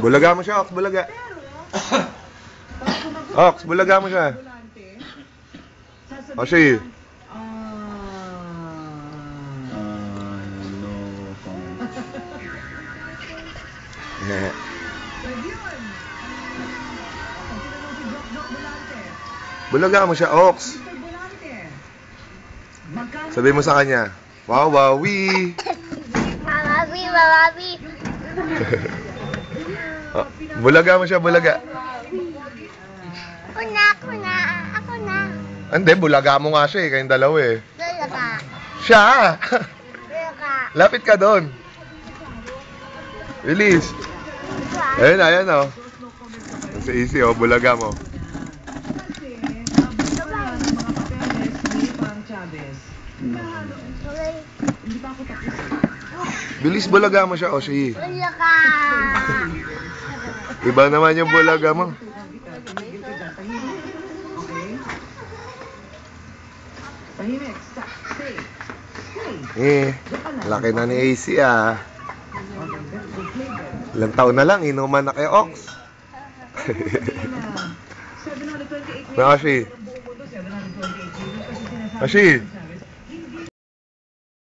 Bulaga mo siya, Ox. Bulaga. Ox, bulaga mo siya. O, sige. Bulaga mo siya, Ox. Sabi mo sa kanya, wow, wowie. Wawabi, wawabi. Oh, bulaga mo siya, bulaga. Ako na. Ako na. Hindi, bulaga mo nga siya eh, kayong dalawa eh. Dalaga. Siya! Dalaga. Lapit ka doon. Release. Ayan oh. Si Easy oh, bulaga mo. Bilis, bulaga mo siya, oh, si. Dalaga. Iba naman yung bulaga mo. Laki na ni AC ah. Ilang taon na lang, inuman na kay Ox. Ashi.